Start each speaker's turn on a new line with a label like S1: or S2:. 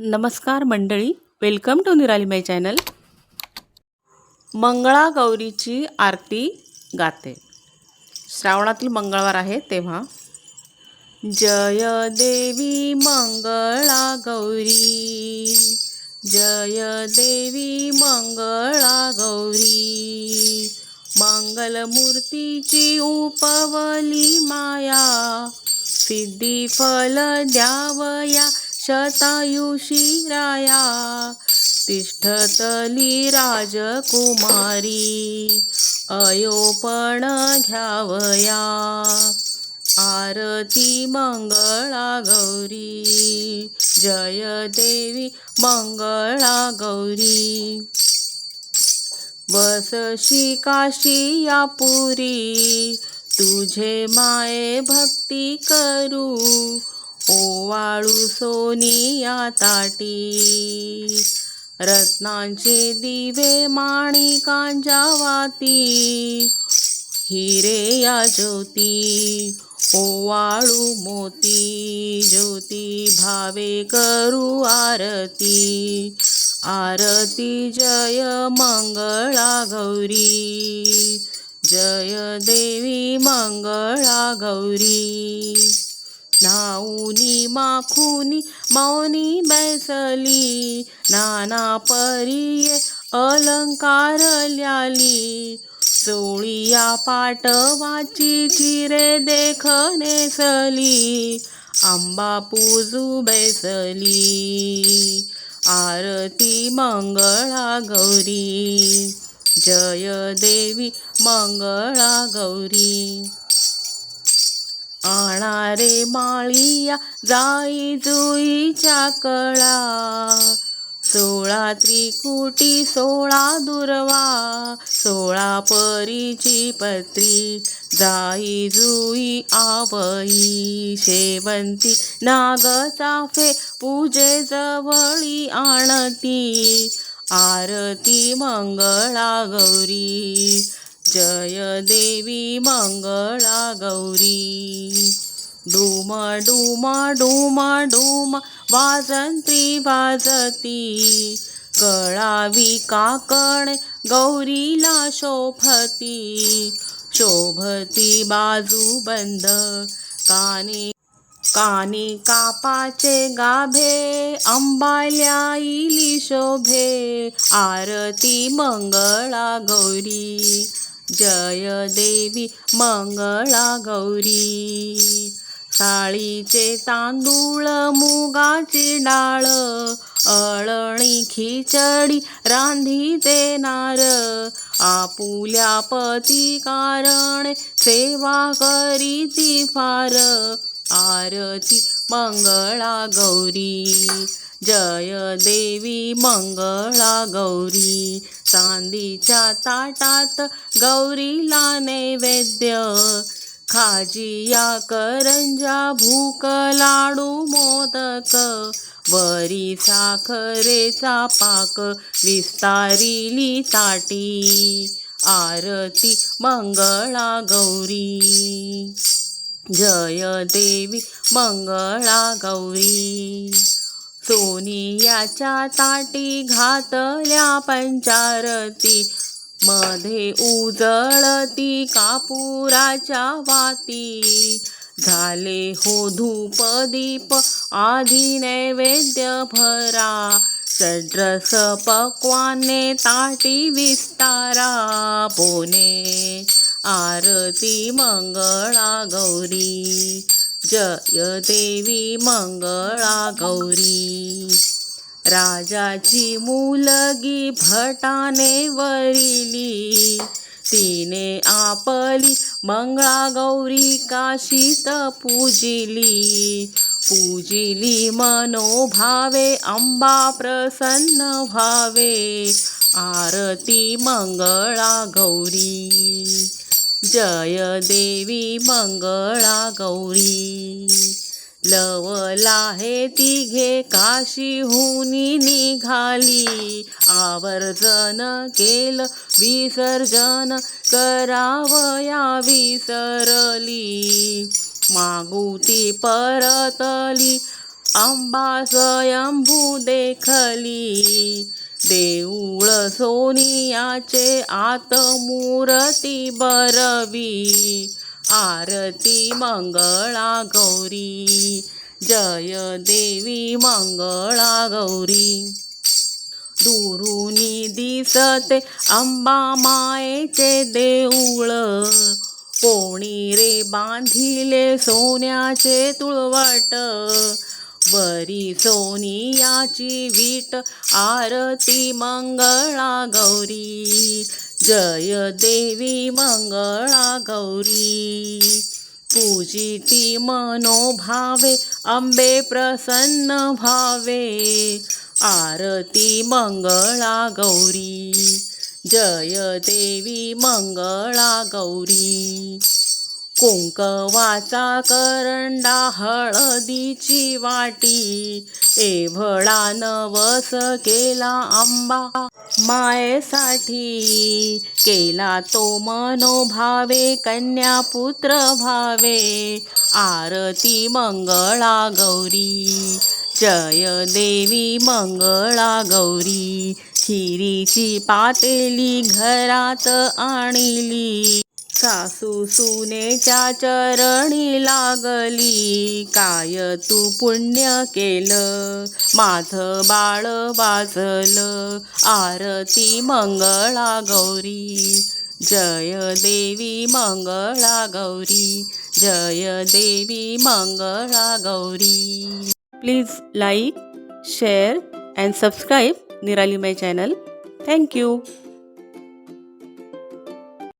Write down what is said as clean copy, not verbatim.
S1: नमस्कार मंडळी, welcome to निराली माय चॅनल. मंगळागौरीची आरती गाते. श्रावणातील मंगळवार आहे तेव्हा. जय देवी मंगळा गौरी, जय देवी मंगळा गौरी. मंगलमूर्तीची उपवली माया, सिद्धी फल द्यावया शतायुषी राया. तिष्ठतली राजकुमारी, अयोपण घ्यावया. आरती मंगळा गौरी, जय देवी मंगळा गौरी. वसशी काशी या पुरी, तुझे माये भक्ती करू. ओवाळू सोनिया ताटी, रत्नांचे दिवे माणिकांच्या वाती. हिरे या ज्योती, ओवाळू मोती. ज्योती भावे करू आरती, आरती जय मंगळा गौरी, जय देवी मंगळा गौरी. नाऊनी माखुनी मौनी बैसली, नाना परिये अलंकार ल्याली. चोळिया पाटवाची चिरे देख नेसली, आंबा पूजू बैसली. आरती मंगळा गौरी, जय देवी मंगळा गौरी. आणा रे माळिया जाई जुईच्या कळा, 16 त्रिकुटी 16 दुर्वा. 16 परीची पत्री, जाई जुई आवई. शेवंती नाग चाफे पूजे जवळी आणती. आरती मंगळा गौरी, जय देवी मंगळा गौरी. डूम डूम डूम डूम वाजंत्री वाजती, कळावी काकणे गौरीला शोभती. शोभती बाजू बंद, कानी कानी कापाचे गाभे, अंबाल्या इली शोभे. आरती मंगळा गौरी, जय देवी मंगळा गौरी. साळीचे तांदूळ मुगाची डाळ, अळणी खिचडी रांधी देणार. आपुल्या पती कारणे सेवा करीती फार. आरती मंगळा गौरी, जय देवी मंगळा गौरी. चांदीच्या ताटात गौरीला नैवेद्य, खाजिया करंजा भूक लाडू मोदक. वरी साखरेचा पाक विस्तारिली ताटी. आरती मंगळा गौरी, जय देवी मंगळा गौरी. सोनियाच्या ताटी घातल्या पंचारती, मध्ये उजळती कापुराच्या वाती. झाले हो धूप दीप आधी नैवेद्य भरा, षड्रस पक्वाने ताटी विस्तारा. पोने आरती मंगळा गौरी, जय देवी मंगळा गौरी. राजाची मुलगी भटाने वरिली, तिने आपली मंगळा गौरी काशीत पूजिली. पूजिली मनोभावे अंबा प्रसन्न व्हावे. आरती मंगळा गौरी, जय देवी मंगळा गौरी. लवला हे तिघे काशीहुनी निघाली, आवर्जन केलं विसर्जन करावया विसरली. मागुती परतली अंबा स्वयंभू देखली, देऊळ सोनियाचे आत मूर्ती बरवी, आरती मंगळा गौरी, जय देवी मंगळा गौरी. दुरुनी दिसते अंबा मायेचे देऊळ, कोणी रे बांधिले सोन्याचे तुळवट, वरी सोनियाची वीट, आरती मंगळा गौरी, जय देवी मंगळा गौरी. पूजिती मनोभावे अंबे प्रसन्न भावे, आरती मंगळा गौरी, जय देवी मंगळा गौरी. कुंकवाचा करंडा हळदीची वाटी, एवढा नवस केला अंबा मायेसाठी, केला तो मनोभावे कन्या पुत्र भावे, आरती मंगळा गौरी, जय देवी मंगळा गौरी. खिरीची पातेली घरात आणली, सासू सुनेच्या चरणी लागली, काय तू पुण्य केलं माझं बाळ वाचलं, आरती मंगळा गौरी, जय देवी मंगळा गौरी, जय देवी Mangala Gauri. Please like, share and subscribe Nirali my channel. Thank you.